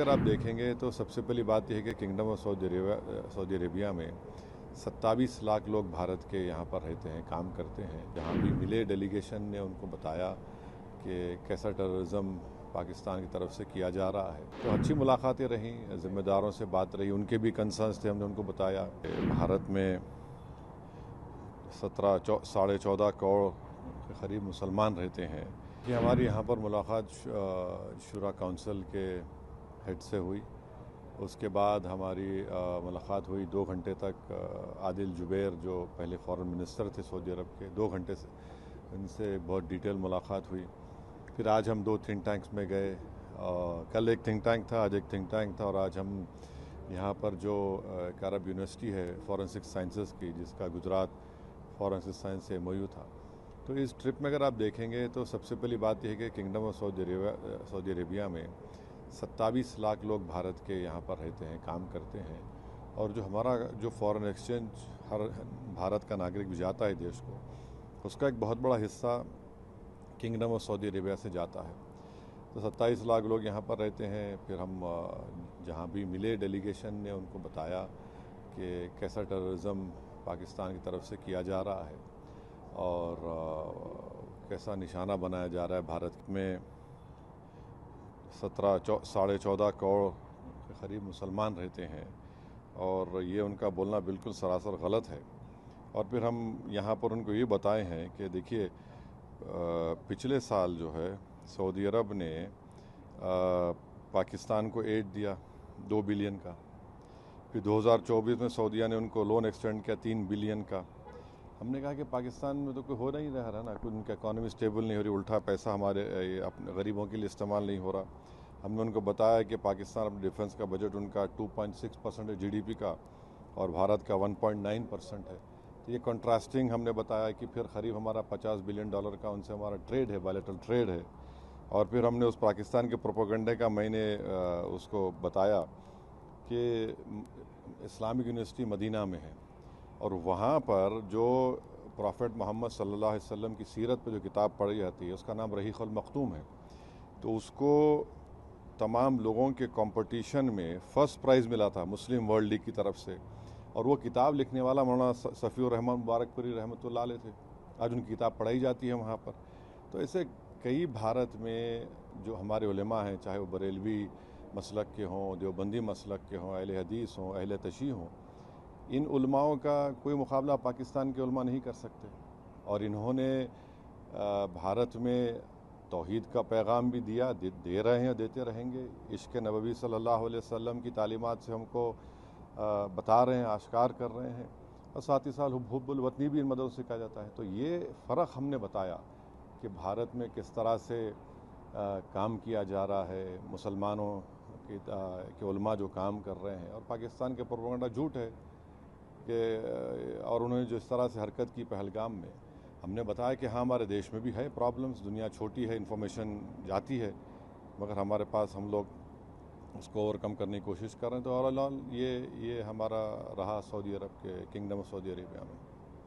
अगर आप देखेंगे तो सबसे पहली बात यह है कि किंगडम ऑफ सऊदी अरेबिया में 27 लाख लोग भारत के यहाँ पर रहते हैं, काम करते हैं। जहाँ भी मिले डेलीगेशन ने उनको बताया कि कैसा टेररिज्म पाकिस्तान की तरफ से किया जा रहा है। तो अच्छी मुलाकातें रहीं, ज़िम्मेदारों से बात रही, उनके भी कंसर्न्स थे, हमने उनको बताया। भारत में 14.5 करोड़ के करीब मुसलमान रहते हैं कि हमारी यहाँ पर मुलाकात शुरा काउंसिल के हेड से हुई। उसके बाद हमारी मुलाकात हुई 2 घंटे तक आदिल जुबैर, जो पहले फॉरेन मिनिस्टर थे सऊदी अरब के, 2 घंटे से उनसे बहुत डिटेल मुलाकात हुई। फिर आज हम 2 थिंक टैंक्स में गए। कल एक थिंक टैंक था, आज एक थिंक टैंक था, और आज हम यहाँ पर जो एक अरब यूनिवर्सिटी है फॉरेंसिक साइंसेस की, जिसका गुजरात फॉरेंसिक साइंस से MOU था। तो इस ट्रिप में अगर आप देखेंगे तो सबसे पहली बात यह है कि किंगडम ऑफ सऊदी अरेबिया में 27 लाख लोग भारत के यहाँ पर रहते हैं, काम करते हैं। और जो हमारा जो फॉरेन एक्सचेंज हर भारत का नागरिक भी जाता है देश को, उसका एक बहुत बड़ा हिस्सा किंगडम ऑफ सऊदी अरेबिया से जाता है। तो 27 लाख लोग यहाँ पर रहते हैं। फिर हम जहाँ भी मिले डेलीगेशन ने उनको बताया कि कैसा टेररिज्म पाकिस्तान की तरफ से किया जा रहा है और कैसा निशाना बनाया जा रहा है। भारत में 14.5 करोड़ के करीब मुसलमान रहते हैं और ये उनका बोलना बिल्कुल सरासर गलत है। और फिर हम यहाँ पर उनको ये बताए हैं कि देखिए, पिछले साल जो है सऊदी अरब ने पाकिस्तान को एड दिया 2 बिलियन का। फिर 2024 में सऊदीया ने उनको लोन एक्सटेंड किया 3 बिलियन का। हमने कहा कि पाकिस्तान में तो कोई हो नहीं रहा ना, कोई उनका इकॉनमी स्टेबल नहीं हो रही, उल्टा पैसा हमारे अपने गरीबों के लिए इस्तेमाल नहीं हो रहा। हमने उनको बताया कि पाकिस्तान अपने डिफेंस का बजट उनका 2.6% है GDP का और भारत का 1.9% है। तो ये कंट्रास्टिंग हमने बताया कि फिर करीब हमारा $50 बिलियन का उनसे हमारा ट्रेड है, बायलैटरल ट्रेड है। और फिर हमने उस पाकिस्तान के प्रोपेगेंडे का मैंने उसको बताया कि इस्लामिक यूनिवर्सिटी मदीना में है और वहाँ पर जो प्रॉफेट मोहम्मद सल्लल्लाहु अलैहि वसल्लम की सीरत पर जो किताब पढ़ी जाती है, उसका नाम रहीक़ुल मख्तूम है। तो उसको तमाम लोगों के कंपटीशन में फ़र्स्ट प्राइज़ मिला था मुस्लिम वर्ल्ड लीग की तरफ से, और वो किताब लिखने वाला मौलाना सफ़ीउर रहमान मुबारकपुरी रहमतुल्लाह अलैह थे। आज उनकी किताब पढ़ाई जाती है वहाँ पर। तो ऐसे कई भारत में जो हमारे उलेमा हैं, चाहे वो बरेलवी मसलक के हों, देवबंदी मसलक के हों, अहले हदीस हों, अहले तशीह हों, इन उलमाओं का कोई मुकाबला पाकिस्तान के उलमा नहीं कर सकते। और इन्होंने भारत में तौहीद का पैगाम भी दिया, दे रहे हैं, देते रहेंगे। इश्क़ नबवी सल्लल्लाहु अलैहि वसल्लम की तालीमात से हमको बता रहे हैं, आश्कार कर रहे हैं। और साथ ही साथ हुब्बुल वतनी भी इन मदों से कहा जाता है। तो ये फ़र्क हमने बताया कि भारत में किस तरह से काम किया जा रहा है, मुसलमानों के उलमा जो काम कर रहे हैं, और पाकिस्तान के प्रोपेगेंडा झूठ है कि और उन्होंने जो इस तरह से हरकत की पहलगाम में, हमने बताया कि हाँ, हमारे देश में भी है प्रॉब्लम्स, दुनिया छोटी है, इन्फॉर्मेशन जाती है, मगर हमारे पास हम लोग उसको ओवरकम करने की कोशिश कर रहे हैं। तो ओवरऑल ये हमारा रहा सऊदी अरब के किंगडम ऑफ सऊदी अरेबिया में।